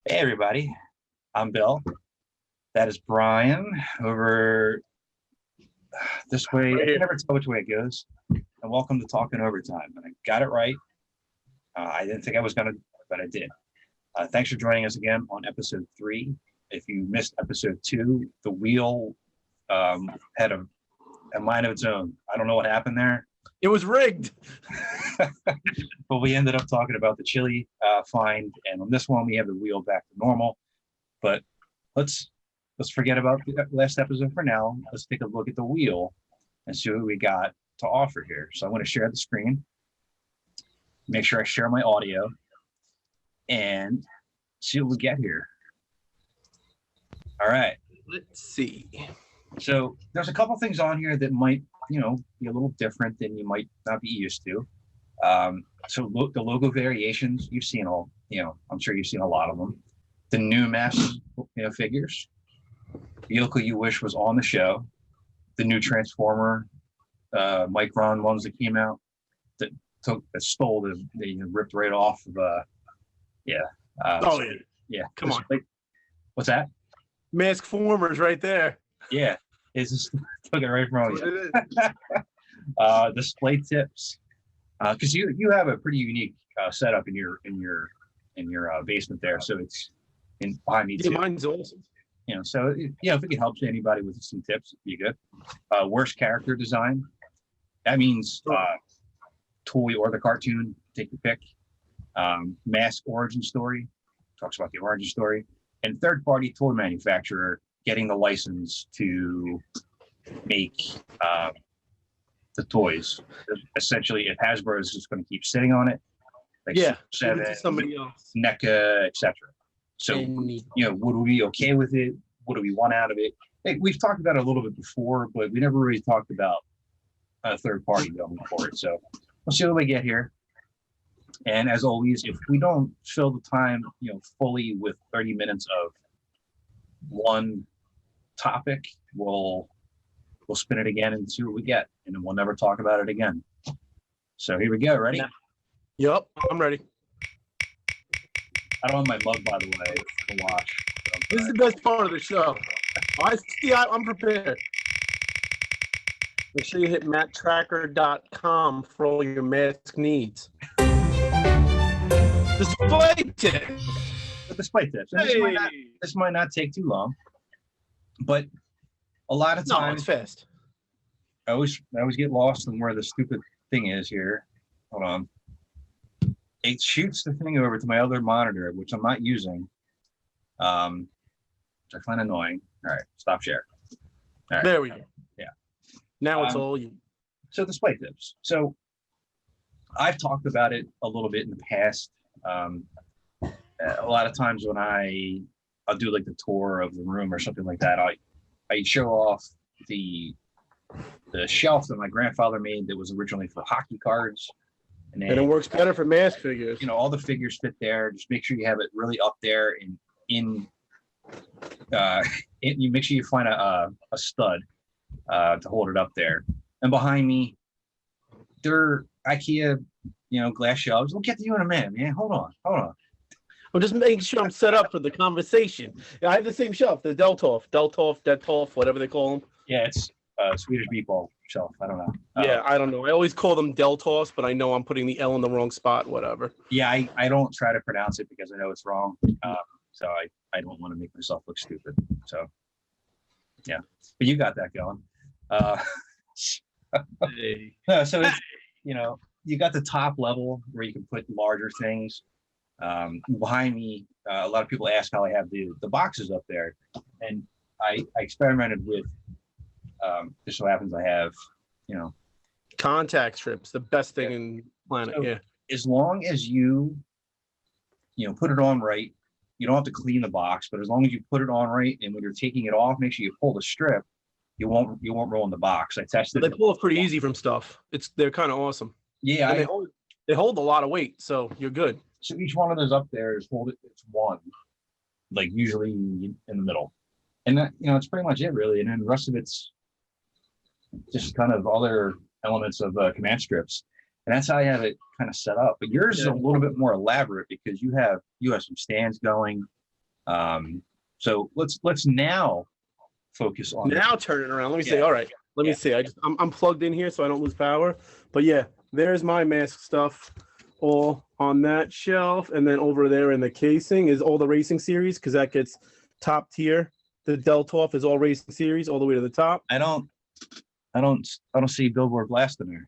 Hey everybody, I'm Bill. That is Brian over this way. Right I here. can never tell which way it goes. And welcome to Talkin Overtime. And I got it right. I didn't think I was going to, but I did. Thanks for joining us again on episode 3. If you missed episode 2, the wheel had a mind of its own. I don't know what happened there. It was rigged. But we ended up talking about the chili find, and on this one we have the wheel back to normal. But let's forget about the last episode for now. Let's take a look at the wheel and see what we got to offer here. So I'm going to share the screen, make sure I share my audio, and see what we get here. All right. Let's see. So there's a couple things on here that might, be a little different than you might not be used to. So the logo variations, you've seen all, I'm sure you've seen a lot of them. The new mass, figures. Vehicle You Wish was on the show. The new Transformer, Micron ones that came out that stole they ripped right off of, yeah. Come on. What's that? Mask Formers right there. Yeah. It's just took it right from you. Display tips. Because you have a pretty unique setup in your basement there, so it's behind me too. Yeah, mine's awesome. So if it can help anybody with some tips, it'd be good. Worst character design. That means toy or the cartoon. Take your pick. Mask origin story. Talks about the origin story. And third party toy manufacturer getting the license to make the toys. Essentially, if Hasbro is just going to keep sitting on it, like Seven, somebody else, NECA, etc. So, would we be okay with it? What do we want out of it? Hey, we've talked about it a little bit before, but we never really talked about a third party going for it. So we'll see what we get here. And as always, if we don't fill the time, fully with 30 minutes of one topic, we'll spin it again and see what we get, and then we'll never talk about it again. So here we go. Ready? Yep, I'm ready. I don't have my mug, by the way, to watch. This is the best part of the show. I'm prepared. Make sure you hit Matt-Trakker.com for all your mask needs. Display tips. The display tips. And this might not take too long, but a lot of times it's fast. I always get lost in where the stupid thing is here. Hold on. It shoots the thing over to my other monitor, which I'm not using, which I find annoying. All right, stop share. All right. There we go. Yeah. Now it's all you. So display tips. So I've talked about it a little bit in the past. A lot of times when I'll do like the tour of the room or something like that, I show off the shelf that my grandfather made that was originally for hockey cards. And it works better for mask figures. All the figures fit there. Just make sure you have it really up there and you make sure you find a stud to hold it up there. And behind me, they're IKEA, glass shelves. We'll get to you in a minute, man. Hold on. I'm just making sure I'm set up for the conversation. I have the same shelf, the Detolf, whatever they call them. Yeah, it's Swedish meatball shelf. I don't know. I don't know. I always call them Deltos, but I know I'm putting the L in the wrong spot, whatever. Yeah, I don't try to pronounce it because I know it's wrong. So I don't want to make myself look stupid. So, yeah. But you got that going. No, so it's, you got the top level where you can put larger things. Behind me, a lot of people ask how I have the boxes up there, and I experimented with. Just so happens I have, contact strips, the best thing in the planet. So, as long as you put it on right, you don't have to clean the box, but as long as you put it on right, and when you're taking it off, make sure you pull the strip. You won't ruin the box. I tested. They pull it pretty easy from stuff. They're kind of awesome. Yeah, they hold a lot of weight, so you're good. So each one of those up there is it's one, like usually in the middle, and that it's pretty much it really, and then the rest of it's just kind of other elements of command strips, and that's how I have it kind of set up. But yours is a little bit more elaborate because you have some stands going. So let's now focus on now turn it around. Let me see. All right. Let me see. I'm plugged in here so I don't lose power. But yeah, there's my mask stuff all on that shelf. And then over there in the casing is all the racing series because that gets top tier. The Deltoff is all racing series all the way to the top. I don't see Billboard Blast in there.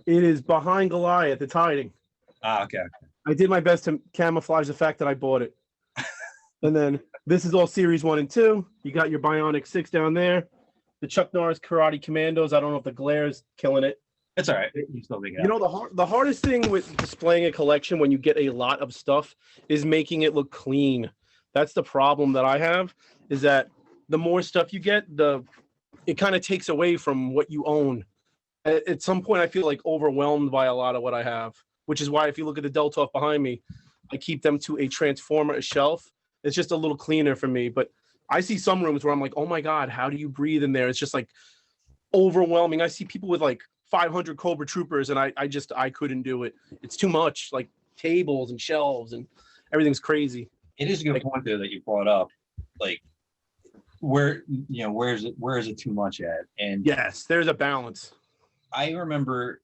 It is behind Goliath. It's hiding. Okay. I did my best to camouflage the fact that I bought it. And then this is all series 1 and 2. You got your Bionic 6 down there. The Chuck Norris Karate Commandos. I don't know if the glare is killing it. It's all right. You still make it out. You know, the hardest thing with displaying a collection when you get a lot of stuff is making it look clean. That's the problem that I have, is that the more stuff you get, it kind of takes away from what you own. At some point, I feel like overwhelmed by a lot of what I have, which is why if you look at the Deltoff behind me, I keep them to a transformer, a shelf. It's just a little cleaner for me. But I see some rooms where I'm like, oh my God, how do you breathe in there? It's just like overwhelming. I see people with like 500 Cobra Troopers and I couldn't do it. It's too much, like tables and shelves and everything's crazy. It is a good point though that you brought up. Like where is it too much at? And yes, there's a balance. I remember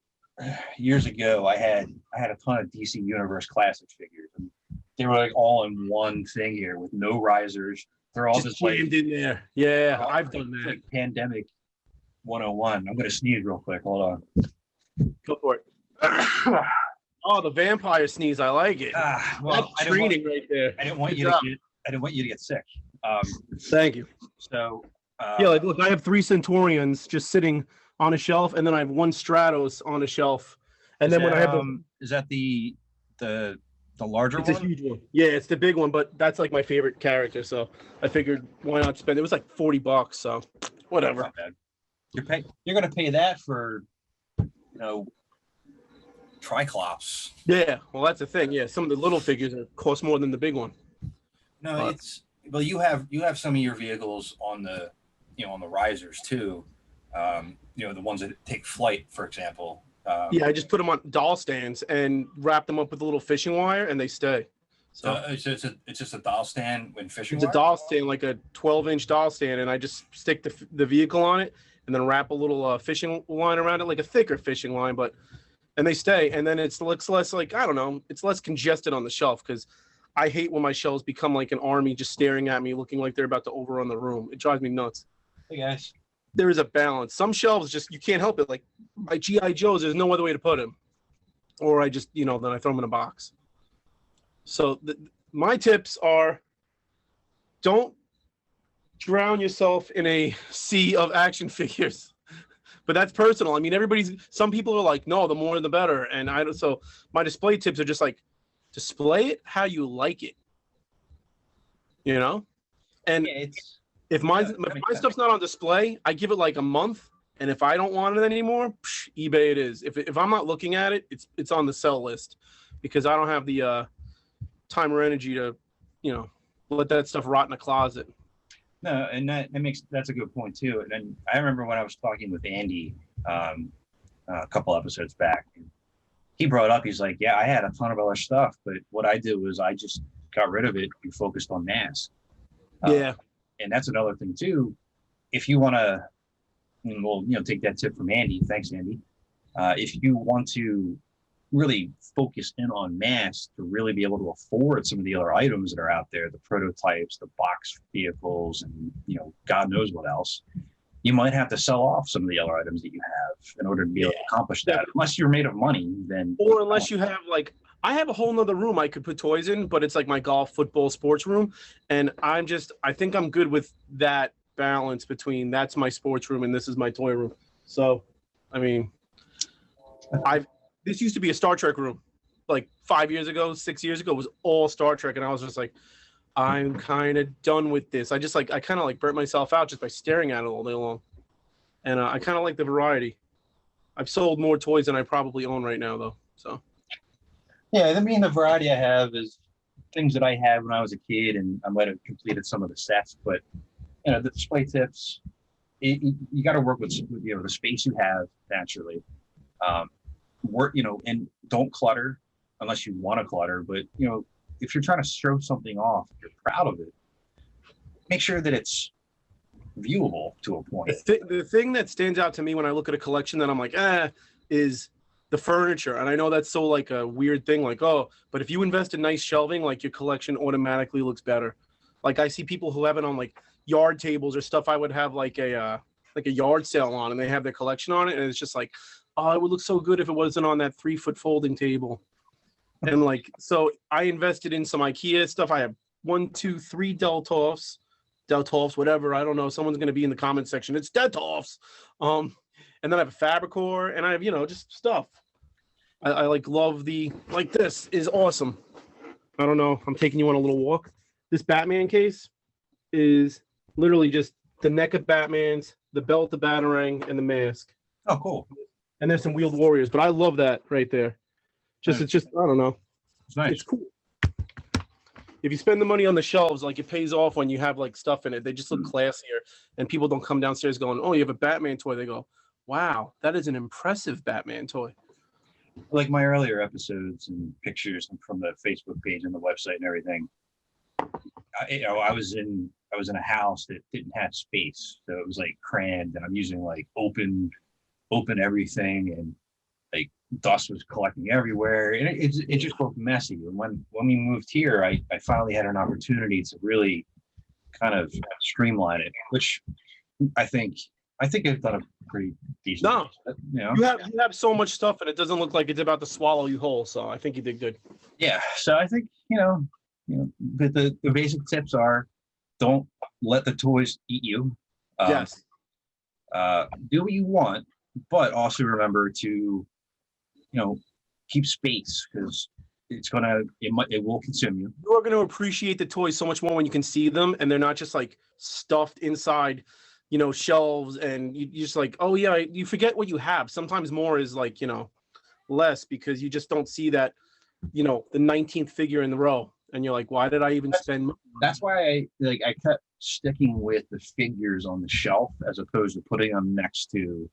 years ago I had a ton of DC Universe Classics figures and they were like all in one thing here with no risers. They're all just like in there. Yeah, I've done that. Like Pandemic 101. I'm gonna sneeze real quick. Hold on. Go for it. Oh, the vampire sneeze. I like it. Well, that's training right there. I didn't want you to get sick. Thank you. So yeah, like look, I have 3 Centaurians just sitting on a shelf, and then I have 1 Stratos on a shelf. And then when I have is that the larger one? It's a huge one. Yeah, it's the big one, but that's like my favorite character. So I figured why not spend it. Was like $40, so whatever. Not bad. You're gonna pay that for Triclops. Yeah, well that's the thing. Yeah, some of the little figures cost more than the big one. No, you have some of your vehicles on the on the risers too. The ones that take flight, for example. Yeah, I just put them on doll stands and wrap them up with a little fishing wire, and they stay. So it's just a doll stand with fishing wire? It's a doll stand, like a 12-inch doll stand, and I just stick the vehicle on it, and then wrap a little fishing line around it, like a thicker fishing line, and they stay. And then it looks less like, I don't know, it's less congested on the shelf, because I hate when my shelves become like an army just staring at me, looking like they're about to overrun the room. It drives me nuts. Hey, guys. There is a balance. Some shelves just, you can't help it. Like my G.I. Joes, there's no other way to put them. Or I just, then I throw them in a box. So my tips are, don't drown yourself in a sea of action figures. But that's personal. I mean, some people are like, no, the more the better. And so my display tips are just like, display it how you like it. And yeah, if my stuff's not on display, I give it like a month, and if I don't want it anymore, eBay it is. If I'm not looking at it, it's on the sell list, because I don't have the time or energy to, let that stuff rot in a closet. No, and that's a good point too. And I remember when I was talking with Andy a couple episodes back, he brought up, he's like, yeah, I had a ton of other stuff, but what I did was I just got rid of it and focused on mass. Yeah. And that's another thing too. If you want to, take that tip from Andy. Thanks, Andy. If you want to really focus in on mass to really be able to afford some of the other items that are out there, the prototypes, the box vehicles, and God knows what else, you might have to sell off some of the other items that you have in order to be able to accomplish that. Unless you're made of money, then or unless you have I have a whole nother room I could put toys in, but it's like my golf, football, sports room. And I think I'm good with that balance between that's my sports room and this is my toy room. So, I mean, this used to be a Star Trek room. Like 5 years ago, 6 years ago, it was all Star Trek. And I was just like, I'm kind of done with this. I kind of burnt myself out just by staring at it all day long. And I kind of like the variety. I've sold more toys than I probably own right now, though. So. Yeah, I mean, the variety I have is things that I had when I was a kid, and I might have completed some of the sets. But the display tips, you got to work with the space you have naturally. Work, and don't clutter unless you want to clutter. But if you're trying to show something off, if you're proud of it, make sure that it's viewable to a point. The thing that stands out to me when I look at a collection that I'm like, is the furniture. And I know that's so like a weird thing, like, oh, but if you invest in nice shelving, like your collection automatically looks better. Like I see people who have it on like yard tables or stuff I would have like a yard sale on, and they have their collection on it, and it's just like, oh, it would look so good if it wasn't on that 3-foot folding table. And like, so I invested in some IKEA stuff. I have 1, 2, 3 Deltofts, whatever. I don't know. Someone's going to be in the comment section. It's Deltofts. And then I have a Fabricor, and I have, just stuff. I like love like this is awesome. I don't know. I'm taking you on a little walk. This Batman case is literally just the neck of Batman's, the belt of Batarang, and the mask. Oh, cool. And there's some wheeled warriors, but I love that right there. It's just, I don't know. It's nice. It's cool. If you spend the money on the shelves, like it pays off when you have like stuff in it. They just look classier, and people don't come downstairs going, "Oh, you have a Batman toy." They go, "Wow, that is an impressive Batman toy." Like my earlier episodes and pictures from the Facebook page and the website and everything. I was in a house that didn't have space, so it was like crammed, and I'm using like open everything, and like dust was collecting everywhere, and it just looked messy. And when we moved here, I finally had an opportunity to really kind of streamline it, which I think I've done a pretty decent. No, you have so much stuff, and it doesn't look like it's about to swallow you whole. So I think you did good. Yeah, so I think but the basic tips are: don't let the toys eat you. Yes. Do what you want, but also remember to keep space, because it will consume you. You're going to appreciate the toys so much more when you can see them, and they're not just like stuffed inside, shelves, and you just like, oh yeah, you forget what you have. Sometimes more is like, less, because you just don't see that, the 19th figure in the row, and you're like, why did I even spend money? That's why I kept sticking with the figures on the shelf as opposed to putting them next to,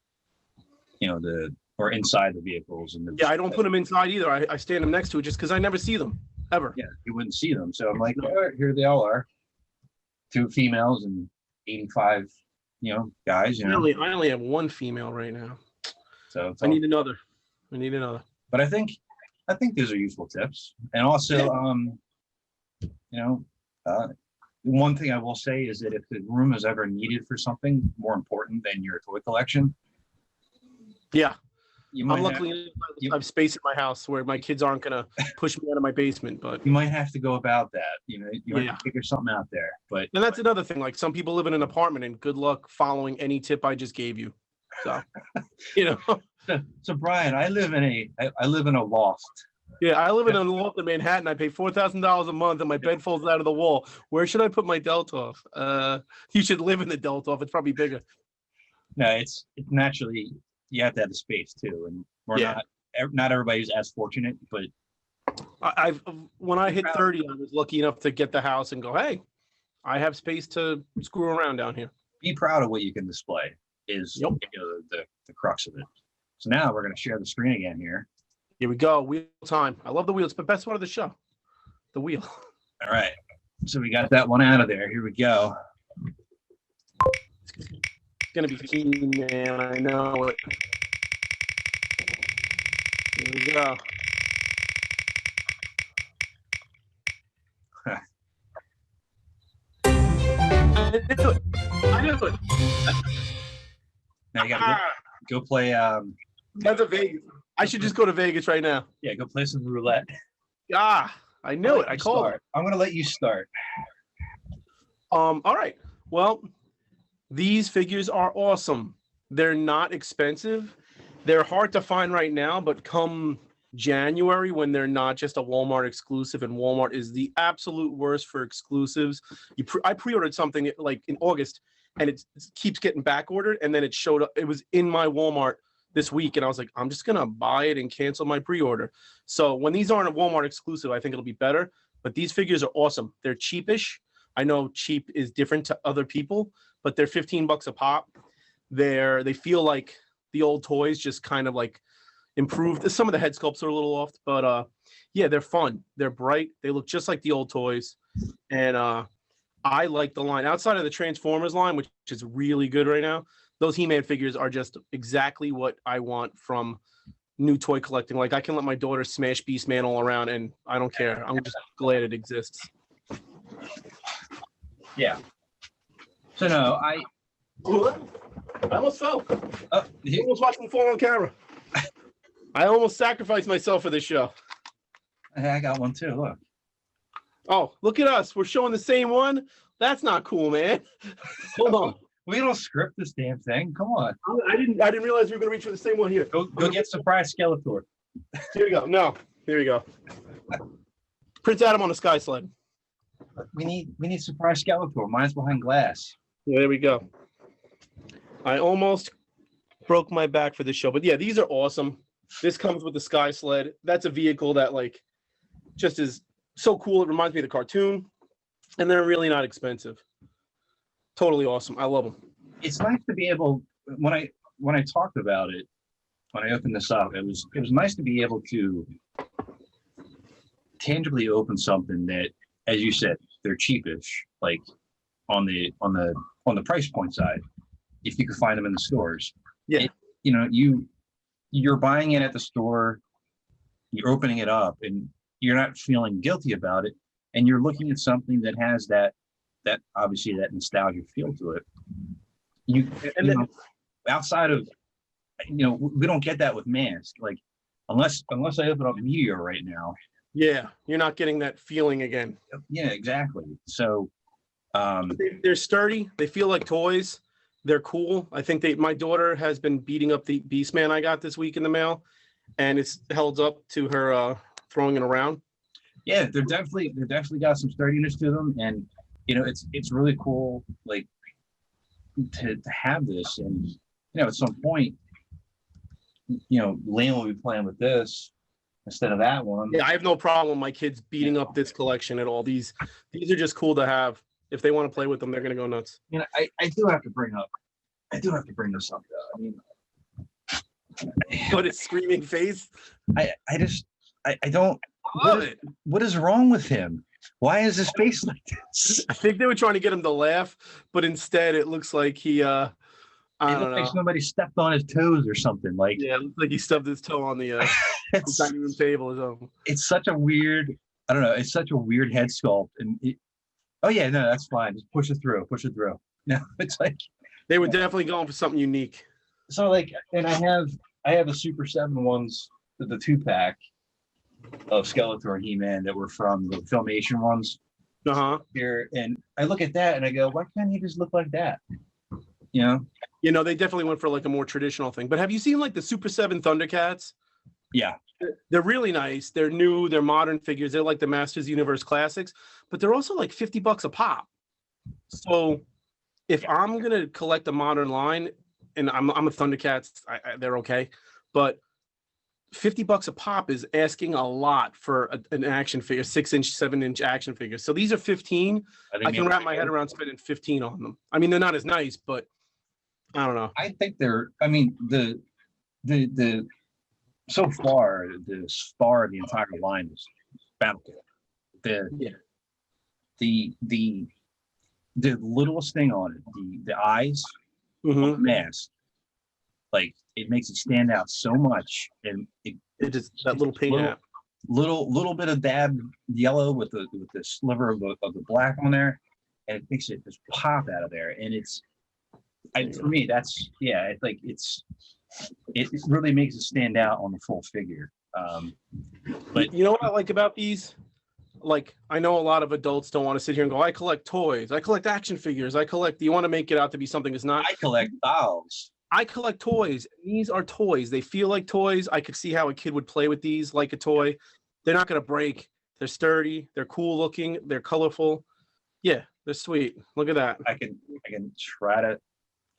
or inside the vehicles. I don't put them inside either. I stand them next to it just because I never see them ever. Yeah, you wouldn't see them. So I'm like, all right, here they all are. 2 females and 85, guys. I only have 1 female right now. So I need another. But I think those are useful tips. And also, one thing I will say is that if the room is ever needed for something more important than your toy collection, yeah. I'm luckily I have space in my house where my kids aren't gonna push me out of my basement, but you might have to go about that. You have to figure something out there. And that's another thing. Like some people live in an apartment, and good luck following any tip I just gave you. So, So Brian, I live in a loft. Yeah, I live in a loft in Manhattan. I pay $4,000 a month, and my bed falls out of the wall. Where should I put my Deltoff? You should live in the Deltoff. It's probably bigger. No, it's naturally. You have to have the space too, and not everybody's as fortunate. But when I hit 30, I was lucky enough to get the house and go, hey, I have space to screw around down here. Be proud of what you can display is the crux of it. So now we're going to share the screen again here. Here we go, wheel time. I love the wheels, but best part of the show, the wheel. All right, so we got that one out of there. Here we go. It's gonna be key, man. I know it. Here we go. I knew it. Now you gotta go play. That's a Vegas. I should just go to Vegas right now. Yeah, go play some roulette. I knew it. I called it. I'm gonna let you start. All right. Well, these figures are awesome. They're not expensive. They're hard to find right now, but come January, when they're not just a Walmart exclusive, and Walmart is the absolute worst for exclusives. I pre-ordered something like in August, and it keeps getting back ordered, and then it showed up. It was in my Walmart this week, and I was like, I'm just gonna buy it and cancel my pre-order. So when these aren't a Walmart exclusive, I think it'll be better. But these figures are awesome. They're cheapish. I know cheap is different to other people, but they're $15 a pop. They feel like the old toys, just kind of like improved. Some of the head sculpts are a little off, but yeah, they're fun. They're bright. They look just like the old toys, and I like the line outside of the Transformers line, which is really good right now. Those He-Man figures are just exactly what I want from new toy collecting. Like, I can let my daughter smash Beastman all around, and I don't care. I'm just glad it exists. Yeah. So no, I almost fell. Oh, You almost watched me fall on camera. I almost sacrificed myself for this show. I got one too. Look. Oh, look at us. We're showing the same one. That's not cool, man. Hold on. We don't script this damn thing. Come on. I didn't realize we were gonna reach for the same one here. Go get surprise Skeletor. Here we go. No, here we go. Prince Adam on a sky sled. We need surprise Skeletor. Mine's behind glass. Yeah, there we go. I almost broke my back for this show, but yeah, these are awesome. This comes with the sky sled. That's a vehicle that like just is so cool. It reminds me of the cartoon, and they're really not expensive. Totally awesome. I love them. It's nice to be able when I talked about it, when I opened this up, it was nice to be able to tangibly open something that, as you said, they're cheapish, like on the price point side, if you could find them in the stores. Yeah. You're buying it at the store, you're opening it up, and you're not feeling guilty about it, and you're looking at something that has that obviously that nostalgia feel to it. Outside of, we don't get that with Mask. Like, unless I open up Meteor right now. Yeah, you're not getting that feeling again. Yeah, exactly. So they're sturdy. They feel like toys. They're cool. I think my daughter has been beating up the Beastman I got this week in the mail, and it's held up to her throwing it around. Yeah, they're definitely got some sturdiness to them, and it's really cool, like to have this, and at some point, Liam will be playing with this instead of that one. Yeah, I have no problem my kids beating up this collection at all. These are just cool to have. If they want to play with them, they're gonna go nuts. I do have to bring this up though. I mean, but it's screaming face. I don't love it. What is wrong with him? Why is his face like this? I think they were trying to get him to laugh, but instead it looks like he I don't know. Like somebody stepped on his toes or something. Like, yeah, it looks like he stubbed his toe on the dining room table or something. It's such a weird, I don't know, it's such a weird head sculpt. And oh yeah, no, that's fine. Just push it through. No, it's like they were definitely going for something unique. So like, and I have a Super 7 ones, the 2-pack of Skeletor and He-Man that were from the Filmation ones. Here, and I look at that and I go, why can't he just look like that? They definitely went for like a more traditional thing. But have you seen like the Super 7 Thundercats? Yeah. They're really nice. They're new. They're modern figures. They're like the Masters Universe classics, but they're also like $50 a pop. So if I'm going to collect a modern line, and I'm a Thundercats, they're okay, but $50 a pop is asking a lot for an action figure, 6-inch, 7-inch action figure. So these are 15. I can wrap my head around spending 15 on them. I mean, they're not as nice, but I don't know. I think the so far the star of the entire line is Battlekit. The littlest thing on it, the eyes, on the mask, like it makes it stand out so much, and it just that little paint little bit of dab yellow with the sliver of the black on there, and it makes it just pop out of there. And for me, that's it's like it really makes it stand out on the full figure. But you know what I like about these? Like, I know a lot of adults don't want to sit here and go, I collect toys, I collect action figures, you want to make it out to be something it's not. I collect dolls. I collect toys. These are toys. They feel like toys. I could see how a kid would play with these like a toy. They're not going to break. They're sturdy. They're cool looking. They're colorful. Yeah, they're sweet. Look at that. I can try to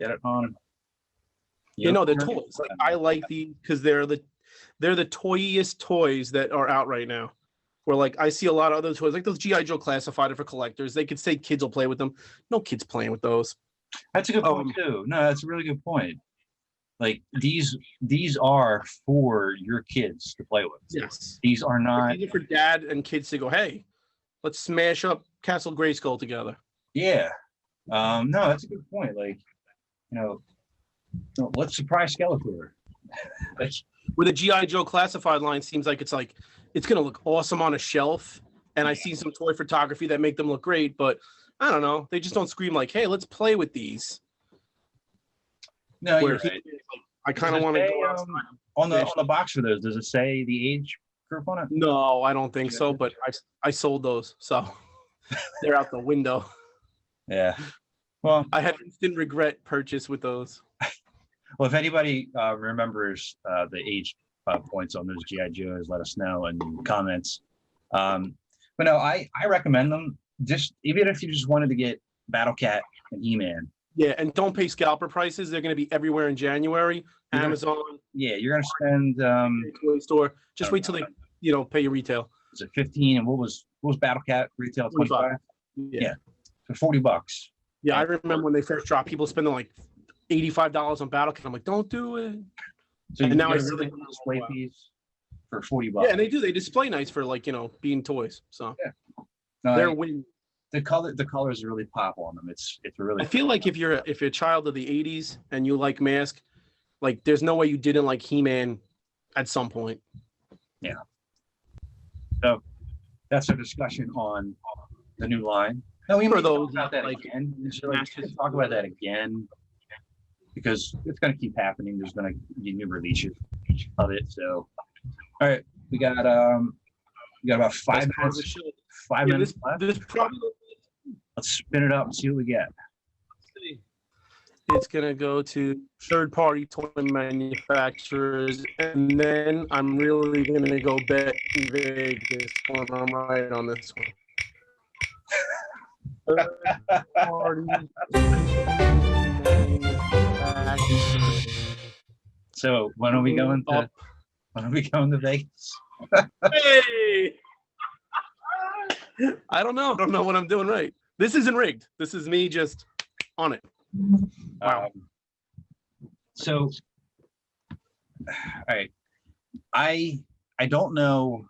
get it on. They're toys. Like, I like these because they're the toyiest toys that are out right now. Where like I see a lot of other toys, like those G.I. Joe classified for collectors. They could say kids will play with them. No kids playing with those. That's a good point too. No, that's a really good point. Like these are for your kids to play with. Yes. These are not. These are for dad and kids to go, hey, let's smash up Castle Grayskull together. Yeah. No, that's a good point. Like, let's surprise Skeletor. With a G.I. Joe classified line, seems like it's gonna look awesome on a shelf. And I see some toy photography that make them look great, but I don't know. They just don't scream like, hey, let's play with these. No, you're right. I kind of want to go outside. On the box for those, does it say the age group on it? No, I don't think so, but I sold those, so they're out the window. Yeah. Well, I had instant regret purchase with those. Well, if anybody remembers the age points on those GI Joes, let us know in the comments. But no, I recommend them. Just even if you just wanted to get Battle Cat and He-Man. Yeah, and don't pay scalper prices. They're going to be everywhere in January. Amazon. Yeah, you're going to spend. Toy store. Just wait till they, pay your retail. Is it 15? And what was Battle Cat retail? 25. Yeah, for $40. Yeah, I remember when they first dropped, people spending like $85 on Battle Cat. I'm like, don't do it. So and now I see them display piece for $40. Yeah, and they do. They display nice for being toys. So yeah, no, they're winning. The colors really pop on them. It's really. I feel like if you're a child of the '80s and you like Mask, like there's no way you didn't like He-Man at some point. Yeah. So that's a discussion on the new line. No, we might talk about that again. Talk about that again because it's going to keep happening. There's going to be new releases of it. So, all right, we got about 5 minutes. 5 minutes left. This probably. Let's spin it up and see what we get. It's going to go to third-party toy manufacturers, and then I'm really going to go bet Vegas when I'm right on this one. So when are we going to Vegas? Hey! I don't know. I don't know what I'm doing right. This isn't rigged. This is me just on it. Wow. So, all right. I don't know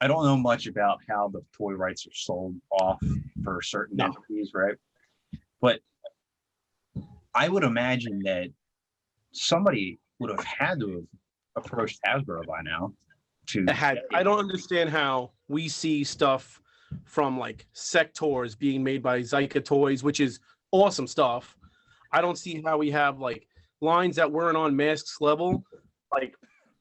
much about how the toy rights are sold off for certain entities, right? But I would imagine that somebody would have had to have approached Hasbro by now. I don't understand how we see stuff from like Sectors being made by Zyka Toys, which is awesome stuff. I don't see how we have like lines that weren't on Mask's level, like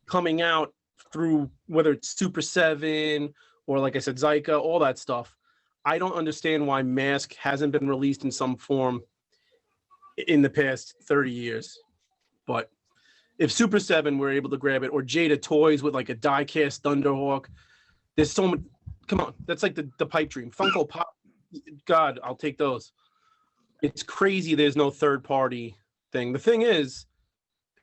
coming out through whether it's Super 7 or like I said, Zyka, all that stuff. I don't understand why Mask hasn't been released in some form in the past 30 years. But if Super 7 were able to grab it, or Jada Toys with like a die-cast Thunderhawk, there's so much. Come on, that's like the pipe dream. Funko Pop, God, I'll take those. It's crazy there's no third-party thing. The thing is,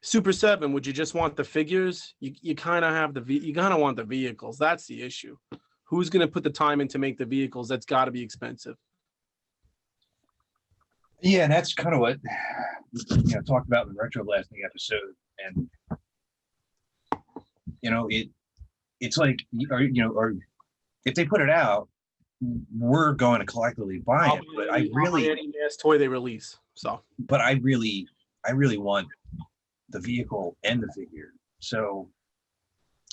Super 7, would you just want the figures? You kind of have you kind of want the vehicles. That's the issue. Who's going to put the time in to make the vehicles? That's got to be expensive. Yeah, and that's kind of what talked about in the Retro Blasting episode. And it's like, or if they put it out, we're going to collectively buy it. But I really any Mask toy they release. So, but I really want the vehicle and the figure. So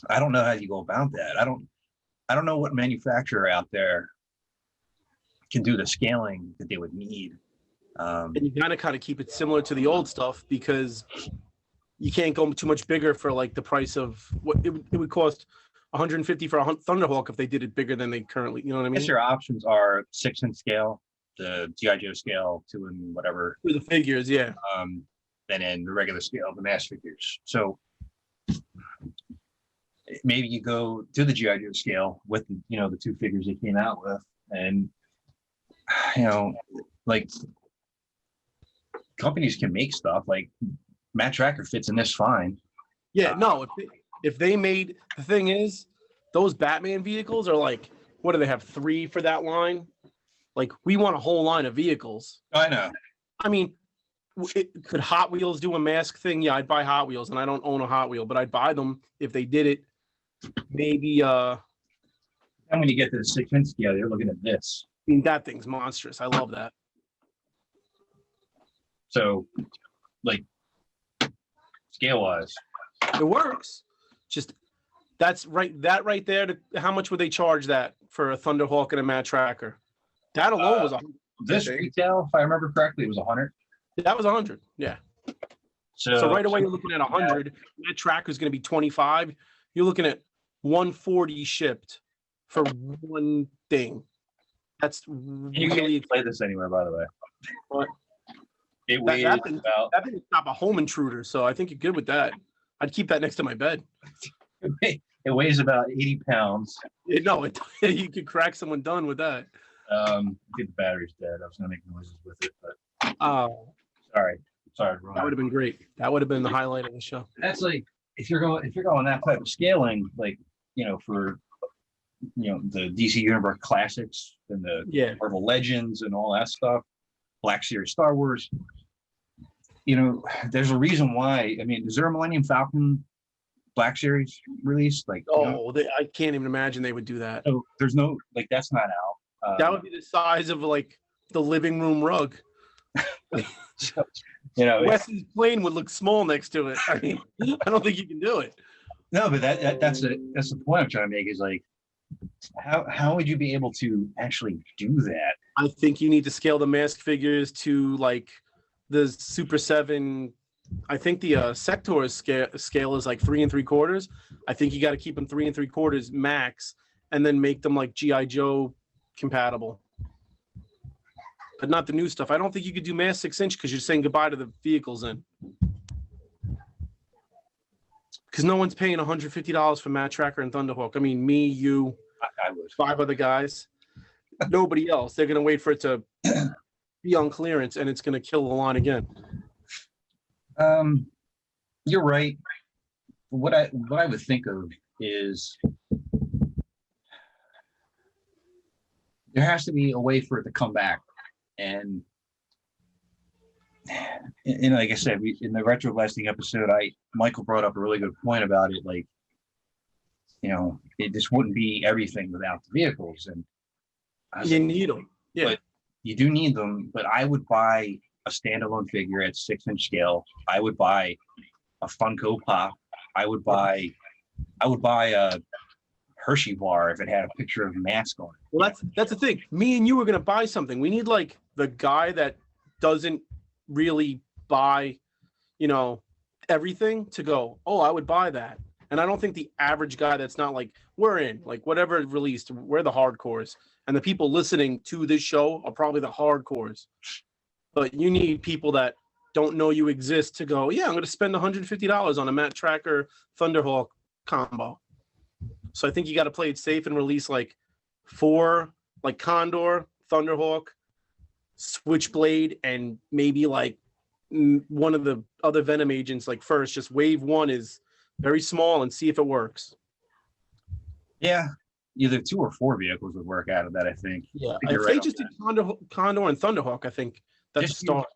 I don't know how you go about that. I don't know what manufacturer out there can do the scaling that they would need. And you kind of keep it similar to the old stuff because you can't go too much bigger for like the price of what it would cost. $150 for a Thunderhawk if they did it bigger than they currently, you know what I mean? I guess your options are 6-inch scale, the G.I. Joe scale, 2 and whatever. For the figures, yeah. And then the regular scale, the mass figures. So maybe you go to the G.I. Joe scale with the 2 figures they came out with, and like companies can make stuff like Matt-Trakker fits in this fine. Yeah, no. If they made, the thing is, those Batman vehicles are like, what do they have, 3 for that line? Like, we want a whole line of vehicles. I know. I mean, Could Hot Wheels do a mask thing? Yeah, I'd buy Hot Wheels, and I don't own a Hot Wheel, but I'd buy them if they did it. Maybe And when you get to the 6-inch scale, you're looking at this. I mean, that thing's monstrous. I love that. So, like, scale-wise, it works. Just that's right. That right there. How much would they charge that for a Thunderhawk and a Matt-Trakker? That alone was this retail, if I remember correctly, it was 100. That was 100. Yeah. So right away you're looking at 100. Matt-Trakker's going to be 25. You're looking at 140 shipped for one thing. That's you can't play this anywhere, by the way. But it weighs that thing would stop a home intruder, so I think you're good with that. I'd keep that next to my bed. It weighs about 80 pounds. No, you could crack someone done with that. Get the battery's dead. I was gonna make noises with it, but sorry. That would have been great. That would have been the highlight of the show. That's like if you're going that type of scaling, like for the DC Universe classics and the Marvel Legends and all that stuff, Black Series Star Wars. There's a reason why. I mean, is there a Millennium Falcon Black Series release? Like, I can't even imagine they would do that. So there's no that's not out. That would be the size of like the living room rug. Wesley's plane would look small next to it. I mean, I don't think you can do it. No, but that's the point I'm trying to make is like, how would you be able to actually do that? I think you need to scale the mask figures to like the Super 7. I think the Sector's scale is like 3 3/4. I think you got to keep them 3 3/4 max, and then make them like GI Joe compatible. But not the new stuff. I don't think you could do mass 6-inch because you're saying goodbye to the vehicles in. Because no one's paying $150 for Matt-Trakker and Thunderhawk. I mean, me, you, I would. 5 other guys. Nobody else. They're going to wait for it to be on clearance, and it's going to kill the line again. You're right. What I would think of is there has to be a way for it to come back. And like I said, in the retro blasting episode, Michael brought up a really good point about it. Like, it just wouldn't be everything without the vehicles. And you need them. Yeah, but you do need them. But I would buy a standalone figure at 6-inch scale. I would buy a Funko Pop. I would buy a Hershey bar if it had a picture of a mask on it. Well, that's the thing. Me and you are going to buy something. We need like the guy that doesn't really buy, everything to go, oh, I would buy that. And I don't think the average guy that's not like, we're in, like whatever released, we're the hardcores. And the people listening to this show are probably the hardcores. But you need people that don't know you exist to go, yeah, I'm going to spend $150 on a Matt-Trakker Thunderhawk combo. So I think you got to play it safe and release like 4, like Condor, Thunderhawk, Switchblade, and maybe like one of the other Venom agents like first. Just wave 1 is very small and see if it works. Yeah, either 2 or 4 vehicles would work out of that, I think. Yeah, if they just did Condor and Thunderhawk, I think that's a start.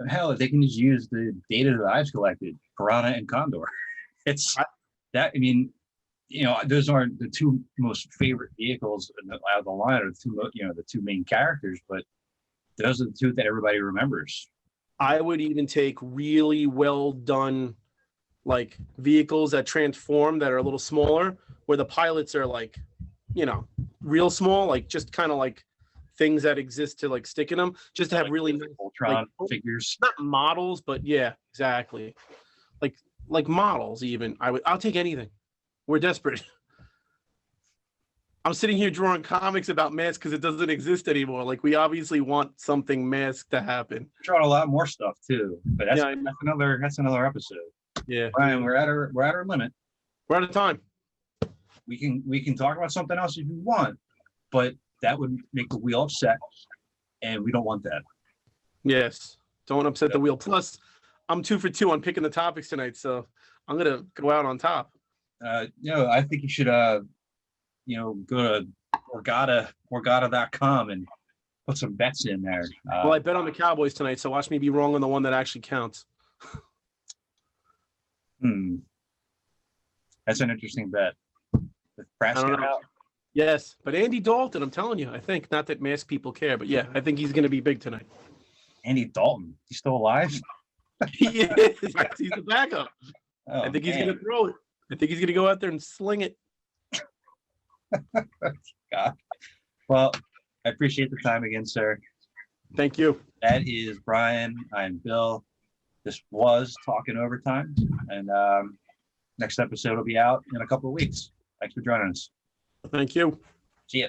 Hell, if they can just use the data that I've collected, Piranha and Condor. Those aren't the 2 most favorite vehicles out of the line, or the 2 main characters, but those are the 2 that everybody remembers. I would even take really well done, like vehicles that transform that are a little smaller, where the pilots are like, real small, like just kind of like things that exist to like stick in them, just to have really nice Ultron figures, not models, but yeah, exactly, like models. Even I'll take anything. We're desperate. I'm sitting here drawing comics about masks because it doesn't exist anymore. Like, we obviously want something mask to happen. Drawing a lot more stuff too, but that's another episode. Yeah, Brian, we're at our limit. We're out of time. We can talk about something else if you want, but that would make the wheel upset, and we don't want that. Yes, don't upset the wheel. Plus, I'm 2 for 2 on picking the topics tonight, so I'm gonna go out on top. I think you should go to Orgata.com and put some bets in there. Well, I bet on the Cowboys tonight, so watch me be wrong on the one that actually counts. That's an interesting bet. With Prescott out. Yes, but Andy Dalton, I'm telling you, I think, not that mask people care, but yeah, I think he's going to be big tonight. Andy Dalton, he's still alive? He is. He's the backup. Oh, I think he's going to throw it. I think he's going to go out there and sling it. God. Well, I appreciate the time again, sir. Thank you. That is Brian. I'm Bill. This was Talkin Overtime, and next episode will be out in a couple of weeks. Thanks for joining us. Thank you. See ya.